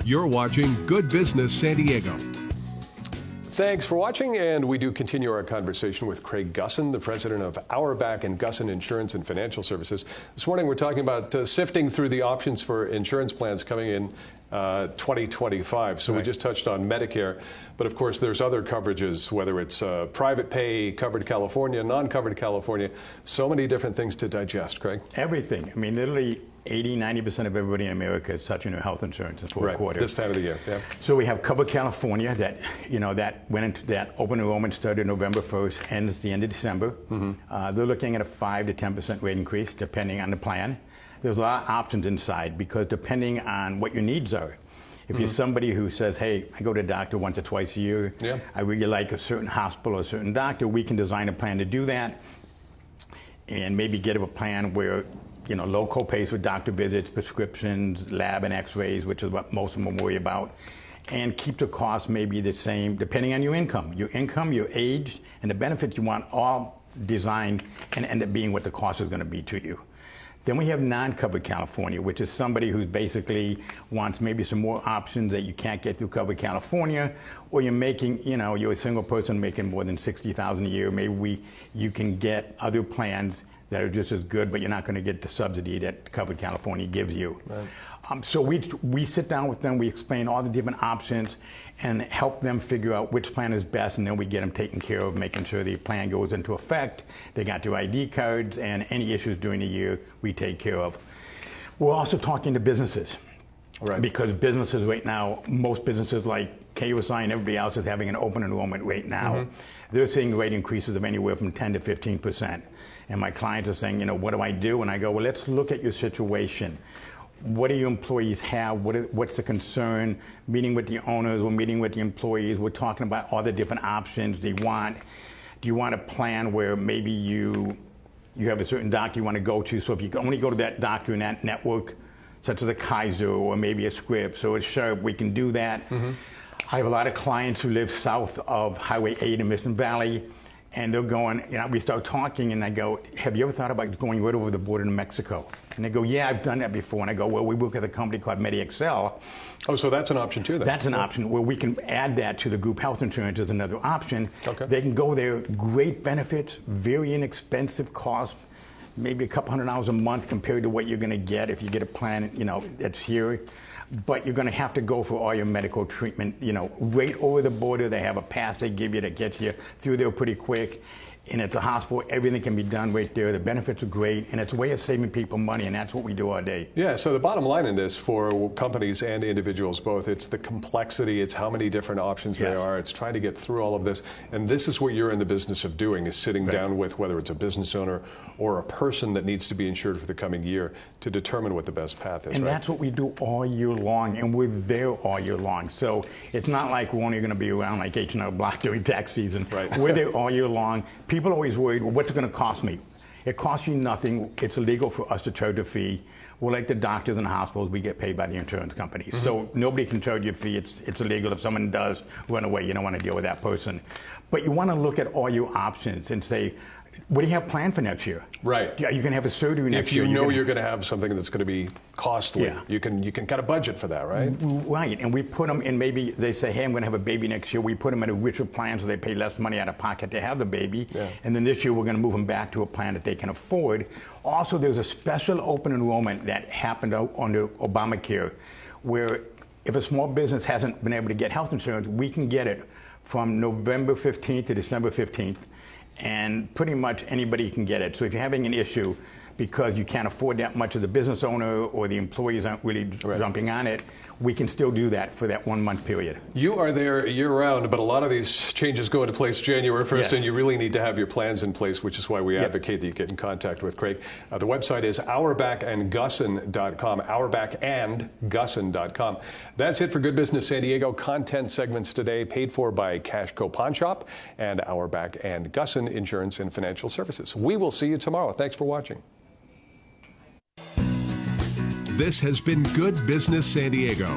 You're watching Good Business San Diego. Thanks for watching, and we do continue our conversation with Craig Gussin, the president of Auerbach and Gussin Insurance and Financial Services. This morning we're talking about sifting through the options for insurance plans coming in 2025. So We just touched on Medicare, but of course there's other coverages, whether it's private pay, covered California, non-covered California, so many different things to digest, Craig. Everything. I mean, literally 80-90% of everybody in America is touching their health insurance in fourth quarter. This time of the year, yeah. So we have Covered California that, that went into that open enrollment started November 1st, ends the end of December. They're looking at a 5 to 10% rate increase depending on the plan. There's a lot of options inside because depending on what your needs are. If you're somebody who says, hey, I go to the doctor once or twice a year, I really like a certain hospital or a certain doctor, we can design a plan to do that and maybe get a plan where low co-pays for doctor visits, prescriptions, lab and x-rays, which is what most of them worry about, and keep the cost maybe the same depending on your income, your age, and the benefits you want all designed and end up being what the cost is going to be to you. Then we have non-covered California, which is somebody who basically wants maybe some more options that you can't get through covered California, or you're making, you're a single person making more than $60,000 a year. Maybe you can get other plans that are just as good, but you're not going to get the subsidy that covered California gives you. Right. So we sit down with them, we explain all the different options and help them figure out which plan is best, and then we get them taken care of, making sure the plan goes into effect, they got their ID cards, and any issues during the year we take care of. We're also talking to businesses. Right. Because businesses right now, most businesses like KUSI and everybody else is having an open enrollment rate now. They're seeing rate increases of anywhere from 10 to 15%. And my clients are saying, what do I do? And I go, well, let's look at your situation. What do your employees have? What's the concern? Meeting with the owners, we're meeting with the employees. We're talking about all the different options they want. Do you want a plan where maybe you have a certain doctor you want to go to? So if you can only go to that doctor in that network, such as a Kaiser or maybe a Scripps or a Sharp, we can do that. I have a lot of clients who live south of Highway 8 in Mission Valley, and they're going, we start talking, and I go, have you ever thought about going right over the border to Mexico? And they go, yeah, I've done that before. And I go, well, we work with a company called MediExcel. Oh, so that's an option too then? That's an option where we can add that to the group health insurance as another option. Okay. They can go there, great benefits, very inexpensive cost, maybe a couple $100 a month compared to what you're going to get if you get a plan, that's here. But you're going to have to go for all your medical treatment, right over the border. They have a pass they give you that gets you through there pretty quick. And at the hospital, everything can be done right there. The benefits are great, and it's a way of saving people money, and that's what we do all day. Yeah, so the bottom line in this for companies and individuals both, it's the complexity, it's how many different options there are, it's trying to get through all of this. And this is what you're in the business of doing, is sitting down with whether it's a business owner or a person that needs to be insured for the coming year to determine what the best path is. And that's what we do all year long, and we're there all year long. So it's not like we're only going to be around like H&R Block during tax season. Right. We're there all year long. People are always worried, well, what's it going to cost me? It costs you nothing. It's illegal for us to charge a fee. We're like the doctors and the hospitals. We get paid by the insurance companies. So nobody can charge you a fee. It's illegal. If someone does run away, you don't want to deal with that person. But you want to look at all your options and say, what do you have planned for next year? Right. Yeah, you can have a surgery next year. If you know you're going to have something that's going to be costly, you can kind of budget for that, right? Right, and we put them in, maybe they say, hey, I'm going to have a baby next year. We put them in a richer plan so they pay less money out of pocket to have the baby. And then this year we're going to move them back to a plan that they can afford. Also, there's a special open enrollment that happened under Obamacare where if a small business hasn't been able to get health insurance, we can get it from November 15th to December 15th. And pretty much anybody can get it. So if you're having an issue because you can't afford that much as a business owner or the employees aren't really jumping on it, we can still do that for that 1 month period. You are there year round, but a lot of these changes go into place January 1st, and you really need to have your plans in place, which is why we advocate that you get in contact with Craig. The website is auerbachandgussin.com, auerbachandgussin.com. That's it for Good Business San Diego. Content segments today paid for by Cashco Pawn Shop and Auerbach and Gussin Insurance and Financial Services. We will see you tomorrow. Thanks for watching. This has been Good Business San Diego.